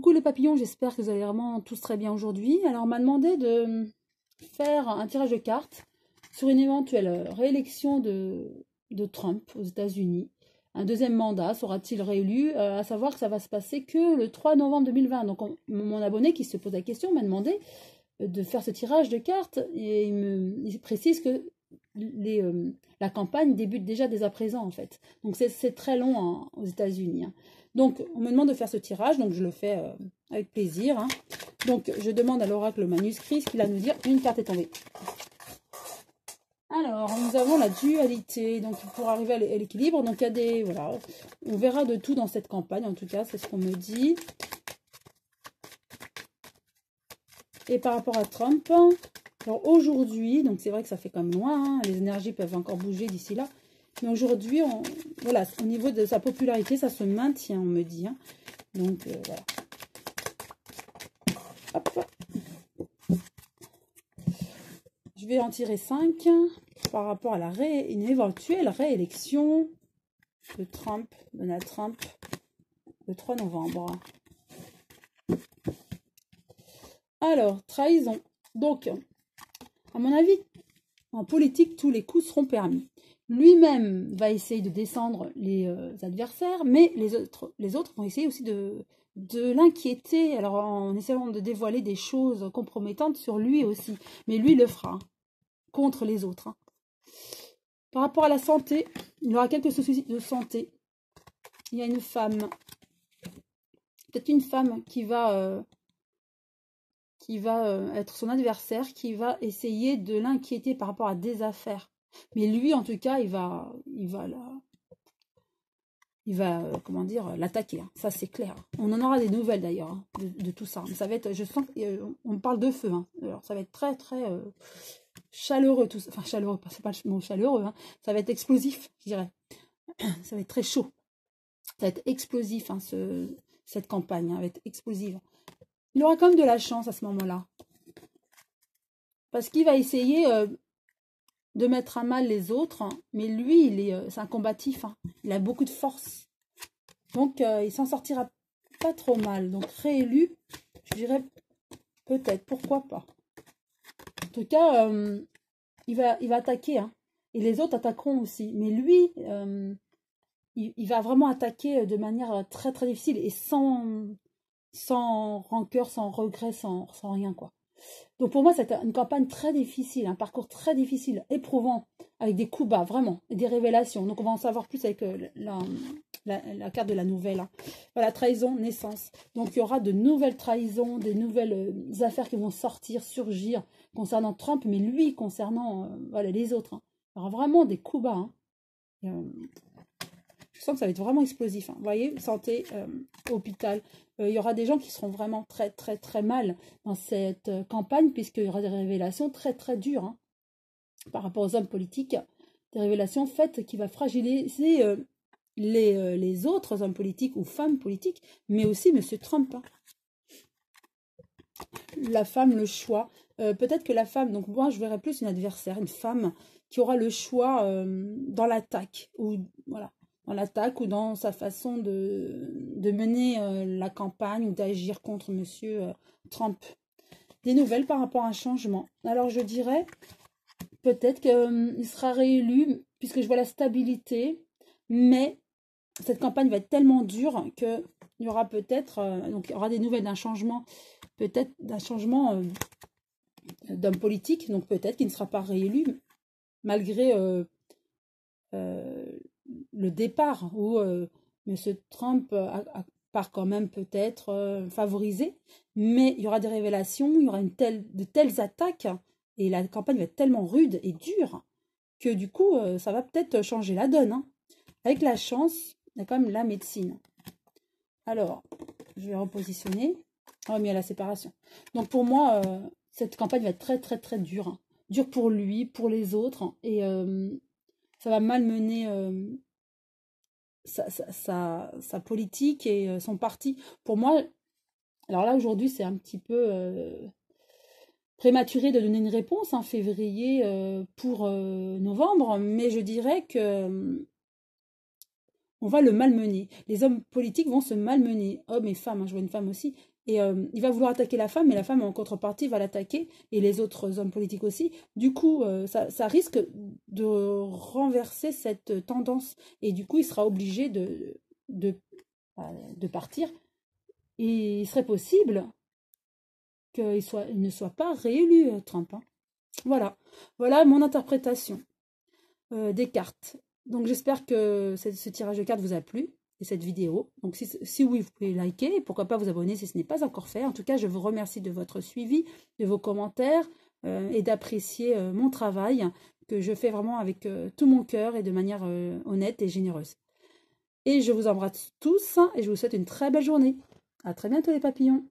Coucou les papillons, j'espère que vous allez vraiment tous très bien aujourd'hui. Alors on m'a demandé de faire un tirage de cartes sur une éventuelle réélection de Trump aux États-Unis. Un deuxième mandat, sera-t-il réélu? À savoir que ça va se passer que le 3 novembre 2020. Donc mon abonné qui se pose la question m'a demandé de faire ce tirage de cartes et il précise que la campagne débute déjà dès à présent en fait. Donc c'est très long aux États-Unis. Hein. Donc on me demande de faire ce tirage, donc je le fais avec plaisir. Hein. Donc je demande à l'oracle le manuscrit, ce qu'il a à nous dire. Une carte est tombée. Alors nous avons la dualité, donc pour arriver à l'équilibre, donc il y a des, voilà, on verra de tout dans cette campagne, en tout cas c'est ce qu'on me dit. Et par rapport à Trump, alors aujourd'hui, donc c'est vrai que ça fait quand même loin, hein, les énergies peuvent encore bouger d'ici là. Mais aujourd'hui, voilà, au niveau de sa popularité, ça se maintient, on me dit. Hein. Donc, voilà. Hop. Je vais en tirer 5 par rapport à une éventuelle réélection de Donald Trump, le 3 novembre. Alors, trahison. Donc, à mon avis, en politique, tous les coups seront permis. Lui-même va essayer de descendre les adversaires, mais les autres vont essayer aussi de l'inquiéter, alors en essayant de dévoiler des choses compromettantes sur lui aussi. Mais lui le fera, hein, contre les autres. Hein. Par rapport à la santé, il aura quelques soucis de santé. Il y a une femme, peut-être une femme qui va être son adversaire, qui va essayer de l'inquiéter par rapport à des affaires. Mais lui, en tout cas, il va comment dire, l'attaquer. Hein. Ça, c'est clair. On en aura des nouvelles, d'ailleurs, hein, de tout ça. Ça va être, je sens qu'on parle de feu. Hein. Alors, ça va être très, très chaleureux, tout ça. Enfin, chaleureux, c'est pas le mot chaleureux. Hein. Ça va être explosif, je dirais. Ça va être très chaud. Ça va être explosif, hein, cette campagne. Hein, va être explosive. Il aura quand même de la chance à ce moment-là. Parce qu'il va essayer de mettre à mal les autres, hein, mais lui, c'est un combatif, hein, il a beaucoup de force. Donc, il s'en sortira pas trop mal. Donc, réélu, je dirais peut-être, pourquoi pas. En tout cas, il va attaquer, hein, et les autres attaqueront aussi. Mais lui, il va vraiment attaquer de manière très, très difficile et sans rancœur, sans regret, sans rien, quoi. Donc pour moi, c'était une campagne très difficile, un parcours très difficile, éprouvant, avec des coups bas, vraiment, et des révélations. Donc on va en savoir plus avec la carte de la nouvelle. Hein. Voilà, trahison, naissance. Donc il y aura de nouvelles trahisons, des nouvelles affaires qui vont sortir, surgir, concernant Trump, mais lui, concernant voilà, les autres. Hein. Il y aura vraiment des coups bas. Hein. Je sens que ça va être vraiment explosif. Hein. Vous voyez, santé, hôpital. Il y aura des gens qui seront vraiment très, très, très mal dans cette campagne, puisqu'il y aura des révélations très, très dures hein, par rapport aux hommes politiques. Des révélations faites qui vont fragiliser les autres hommes politiques ou femmes politiques, mais aussi M. Trump. Hein. La femme, le choix. Peut-être que la femme, donc moi je verrais plus une adversaire, une femme qui aura le choix dans l'attaque, ou voilà. Dans l'attaque ou dans sa façon de mener la campagne ou d'agir contre M. Trump. Des nouvelles par rapport à un changement. Alors je dirais peut-être qu'il sera réélu puisque je vois la stabilité, mais cette campagne va être tellement dure qu'il y aura peut-être, donc il y aura des nouvelles d'un changement, peut-être d'un changement d'homme politique, donc peut-être qu'il ne sera pas réélu malgré le départ où M. Trump part quand même peut-être favorisé, mais il y aura des révélations, il y aura de telles attaques et la campagne va être tellement rude et dure que du coup ça va peut-être changer la donne. Hein. Avec la chance, il y a quand même la médecine. Alors, je vais repositionner. Ah, mais il y a la séparation. Donc pour moi, cette campagne va être très très très dure. Hein. Dure pour lui, pour les autres, hein, et ça va malmener sa politique et son parti. Pour moi, alors là aujourd'hui c'est un petit peu prématuré de donner une réponse en février pour novembre, mais je dirais que on va le malmener. Les hommes politiques vont se malmener, hommes et femmes, hein, je vois une femme aussi, Et il va vouloir attaquer la femme, mais la femme, en contrepartie, va l'attaquer, et les autres hommes politiques aussi. Du coup, ça risque de renverser cette tendance. Et du coup, il sera obligé de, de partir. Et il serait possible il ne soit pas réélu, Trump, hein. Voilà. Voilà mon interprétation des cartes. Donc j'espère que ce tirage de cartes vous a plu et cette vidéo. Donc si oui, vous pouvez liker et pourquoi pas vous abonner si ce n'est pas encore fait. En tout cas, je vous remercie de votre suivi, de vos commentaires et d'apprécier mon travail que je fais vraiment avec tout mon cœur et de manière honnête et généreuse. Et je vous embrasse tous et je vous souhaite une très belle journée. À très bientôt les papillons.